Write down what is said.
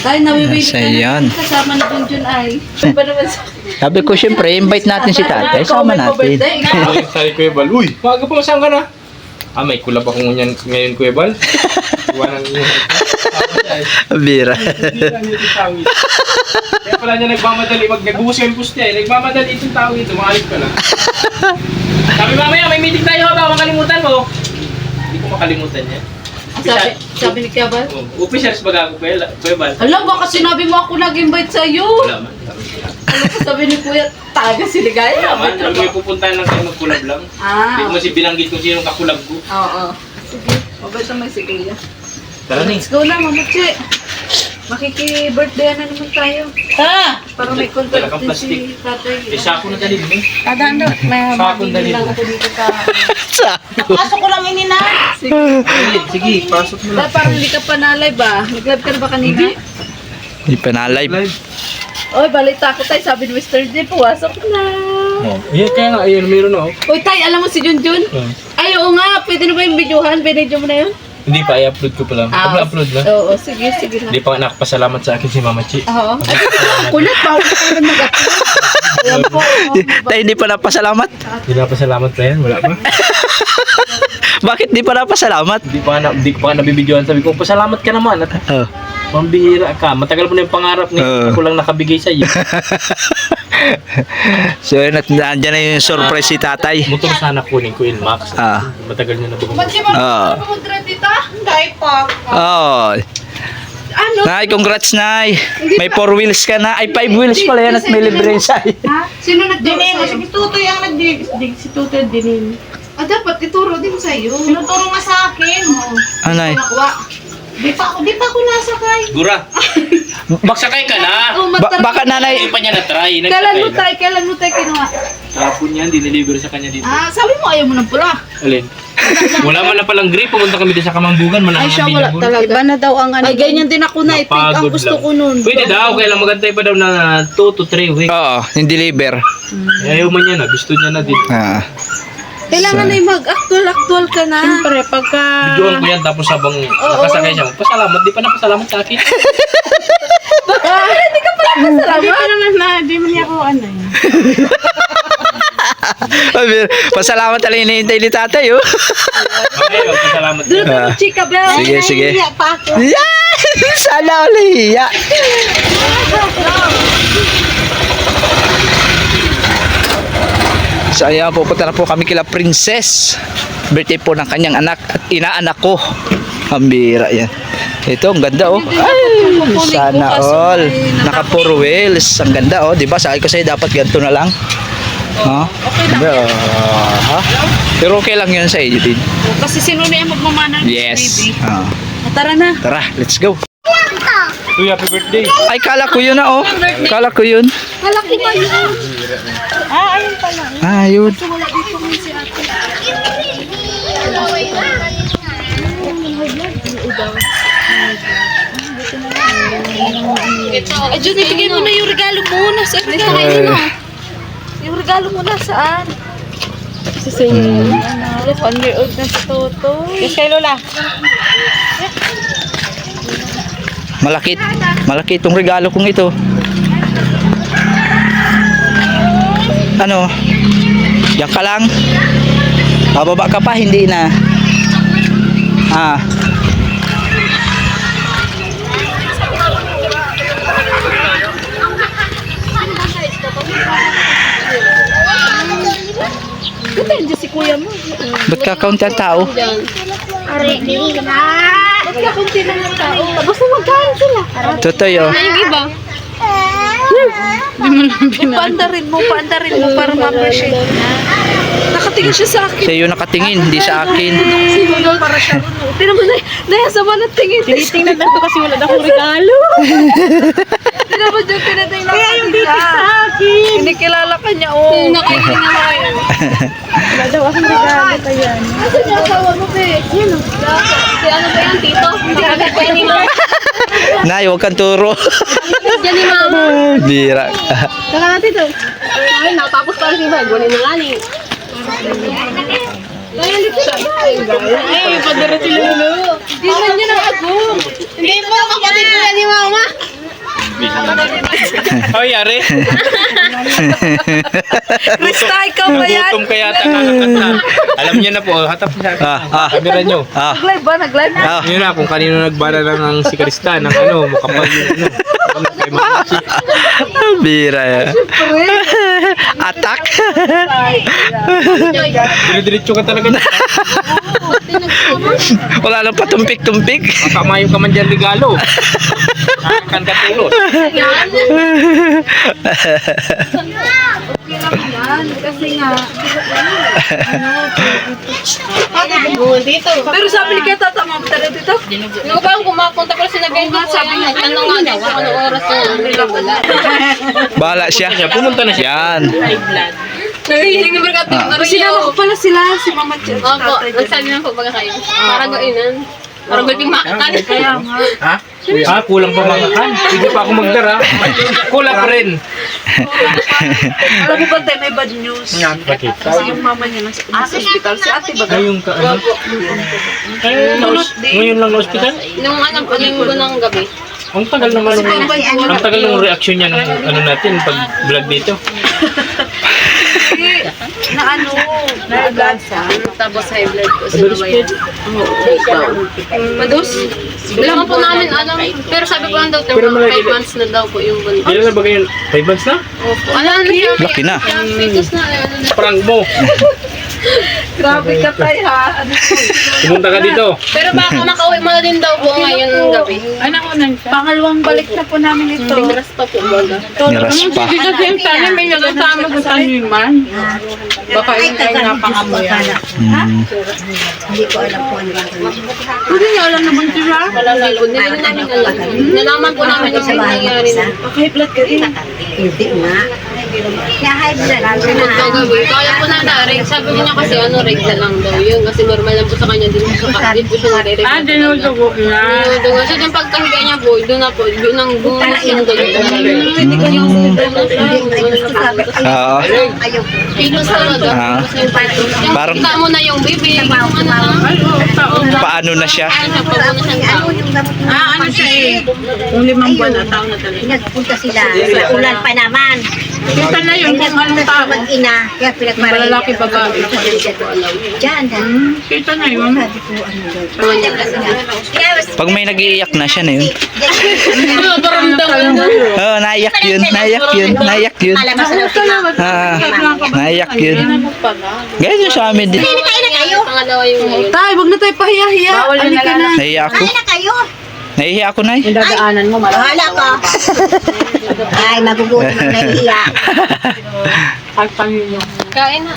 Tayo nabibili ka Ayan. na kasama na Junjun ay. Ba naman sa... Sabi ko, syempre, invite natin si tatay. Sama natin. Sabi Kuya Bal, uy, maaga pa masang ka na. May kulab ako ngayon Kuya Bal. Iwanan niyo. Bira. Kaya pala niya nagmamadali, nag-uus yung post niya nagmamadali itong tao ito, maalit ka na. Sabi mamaya, may meeting tayo, baka makalimutan mo. Hindi ko makalimutan yan. Sabi ni Kuya Bal? Officials baga ako, Kuya Bal. Alam, baka sinabi mo ako nag-invite sa'yo. Wala man. Alam ko sabi ni Kuya, taga si Ligaya. Wala man, sabi may pupuntahan lang kayo magkulab lang. Hindi mo si binanggit kung sinong kakulab ko. Oo. Sige, mabait naman si Kuya. Tara ni. Let's go na, Mamachi. Makiki-birthday na naman tayo. Para may contact Talagang din si plastic. tatay. Sako na dali mo. Tadaan daw, may Sakong dali lang mo. ako dito sa... Sako. Pasok ko lang ini na. Sige. Sige, pasok mo lang. Parang hindi ka pa na-live ah. Nag-live ka na ba kanina? Hindi pa na-live. Oy, balita ko tayo. Sabi ni Mr. J, puwasok na. Iya, kaya nga, ayun, meron ako. Uy, tay, alam mo si Junjun? Ay, oo nga. Pwede na ba yung videohan? Binidyo mo na yun? Hindi pa, i-upload ko pa lang. Upload lang. Oo, sige, sige na. Hindi pa nga nakapasalamat sa akin si Mama Chi. Oo. Kulit, bawal ka rin mag-upload. Alam po. Tayo hindi pa napasalamat. Hindi napasalamat pa yan, wala pa. Bakit di pa napasalamat? Hindi ko pa nabibidyohan. Sabi ko, pasalamat ka naman. At Oh. pambihira ka. Matagal mo na yung pangarap niya. Ako lang nakabigay sa iyo. So yun, at nandiyan na yung surprise si tatay. Motor sana kunin ko in Max. Matagal niya na bumili. Ba't si Mama Oo. mag-grad dito? Hindi pa. Oh. Ano? Nay, congrats, Nay. May 4 wheels ka na. Ay, 5 wheels pala yan at may libre siya. Ha? Sino nag-dinim? Si Tutoy ang nagdig si Tutoy din. Ah, dapat ituro din sa'yo. Tinuturo nga sa akin. Ah, Nay. Nakuha. Di pa ako nasakay. Gura. Magsakay ka na. Oh, Baka nanay, Hindi pa niya na-try. Kailan mo tayo kinuha? Tapon niyan, dineliver sa kanya dito. Ah, sabi mo ayaw mo ng pula. Alin? Wala man na palang grip. Pumunta kami din sa Kamangbugan. Ay, siya wala talaga. Iba na daw ang ano. Ay, ganyan din ako na. Pink ang Napagod gusto lang. ko nun. Pwede daw. Kailang magantay pa daw na 2 to 3 weeks. oo, yung deliver. Ayaw man niya na. Gusto niya na din. Ah. Kailangan ay mag-actual ka na. Siyempre, pagka... Videoan ko yan tapos habang nakasakay siya. Pasalamat. Di pa napasalamat sa akin. Hindi ka pala Di masalamat. pa naman na, di man niya ako ano eh. Pasalamat talaga hinihintay ni tatay, oh. Okay, pasalamat Doon niya. ako, chika bell. Sige, sige. Nahihiya pa ako. Yeah! Sana ulit hiya. So ayan, pupunta na po kami kila Princess. Birthday po ng kanyang anak at inaanak ko. Ang bira yan. Ito, ang ganda, oh. Ay, sana all. Naka 4 wheels. Ang ganda, oh. Diba, sabi ko sa'yo, dapat ganito na lang. Ha? Okay lang Diba, yan. ha? Pero okay lang yun sa iyo din. Kasi sino na yung magmamana ng Yes. baby? Ah. Tara na. Tara, let's go. Uy, happy birthday. Ay, kala ko yun na, oh. Kala ko yun. Kala ko ba yun? Ayun pala. Ah, yun. Wala dito kung si ate. Ay, Jun, ibigay mo na yung regalo mo. Nasa regalo mo. Yung regalo mo nasaan? Sa inyo. Ano, 1-year-old na si Toto. Yes, kay Lola. Malaki. Malaki itong regalo kong ito. Ano? Diyan ka lang. Bababa ka pa, hindi na. Ah. Ito yun dyan si kuya mo. Ba't kakaunti ang tao? Ba't kakunti lang ang tao? Basta magkain sila. Totoy, oh. Yung iba? Paandarin mo para ma-appreciate. Nakatingin siya sa akin. Sa iyo nakatingin, hindi sa akin. Siguro para siya. Tingnan mo na, sama na tingin. Tinitingnan ako kasi wala na akong regalo. Tingnan mo dyan, tinatingnan Kaya yung bitik sa akin. Kinikilala ka niya, oh. Nakaitin na kayo. Wala daw akong regalo kaya. Asa niya asawa mo, be? Yun, oh. Si ano ba yan, tito? Hindi ka ba ni mama? Nay, huwag kang turo. Yan ni mama. Bira. Saka natin to. Ay, natapos pa rin si Bag. Wala na nga ni. Ay, padara si Lulu. Hindi na niya na ako. Hindi mo, kapatid ko yan ni Mama. Oh, yari. Krista, ikaw ba yan? Gutom kaya tatakanta. Alam niyo na po, hatap niya sa camera niyo. Nag-live ba? Nag-live na? Yun na, kung kanino nagbala lang ang si Krista ng ano, makapal yung ano. Kay Mamachi. Bira yan. Attack. Dinidiretso ka talaga dyan. Wala nang patumpik-tumpik. Kamayo ka man dyan regalo. Kan ka tulot. Okay lang yan. Kasi nga, pero sabi ni Kaya tata, mabitala dito. Yung ba kumapunta pero sinabihan ko sabi niya, ano nga daw, kung ano oras na wala. Bahala siya. Pumunta na siya. Yan. Nahihiling naman ka ito. Sinama ko pala sila, si Mama Chen. Opo, nagsabi lang po baga kayo. Para gainan. Para gulping makakan. Kaya nga. Ha? Ah, kulang pa mga kan. Hindi pa ako magdara. Kulang pa rin. Alam mo ba tayo, may bad news. Bakit? Kasi yung mama niya nasa hospital. Si ate ba? Ngayong ka, ano? Ngayon lang na ospital? Nung ano, linggo ng gabi. Ang tagal naman ang tagal ng reaction niya ng ano natin pag vlog dito. Na ano, na-advance. Tapos high blood po. Sinabayan. Mados? Wala po namin alam. Pero sabi ko lang daw, 5 months na daw po yung buntis. Ilan na ba kayo? 5 months na? Opo. Ano na siya? Laki na. Fetus na. Prank mo. Grabe ka tayo ha. Ano po? Pumunta ka dito. Pero baka makauwi mo na din daw po ngayon ng gabi. Pangalawang balik na po namin ito. Tingras pa po baga. Niras pa. may nagasama sa taniman. Baka yun ay napangamoyan. Hindi ko alam kung ano ang Hindi niya alam naman sila. Wala lalo. Hindi rin namin alam. Nalaman po namin yung nangyari na. Okay, blood ka rin. Hindi nga. Na-high blood ko Sunod daw na. gabi. Kaya po na na-reg. Sabi niya kasi ano, reg na lang daw yun. Kasi normal lang po sa kanya. Di po siya nare-reg. dinudugo na. Dinudugo. So yung pagkahiga niya po, doon na po. Doon ang bunas yung gabi. Hindi ko yung Oo. Ayaw. Pilos talaga. Ah. Yung Parang- kita mo na yung baby. Yung ano na. Paano na siya? Ano yung gamot na ano siya eh. Kung 5 buwan na taon na talaga. Nagpunta sila. Sa ulan pa naman. Kita na yun kung anong Nagpunta sa mag-ina. Kaya pinagmarahin. Balalaki, babae. Diyan. Kita na yun. Sabi ko ano daw. Kaya Pag may nag-iiyak na siya na yun. Paramdam ko. Oo, naiyak yun. Naiyak yun. Naiyak yun. Malamas na sila. Naiyak yun. Guys, yung sa amin din. Kain na kayo. Pangalawa yung ngayon. Tay, wag na tayo pahiya-hiya. Halika na. Naiyak ako. Kain na kayo. Naihiya ako, Nay. Bahala ka. Ay, magugutom na iya. Kain na.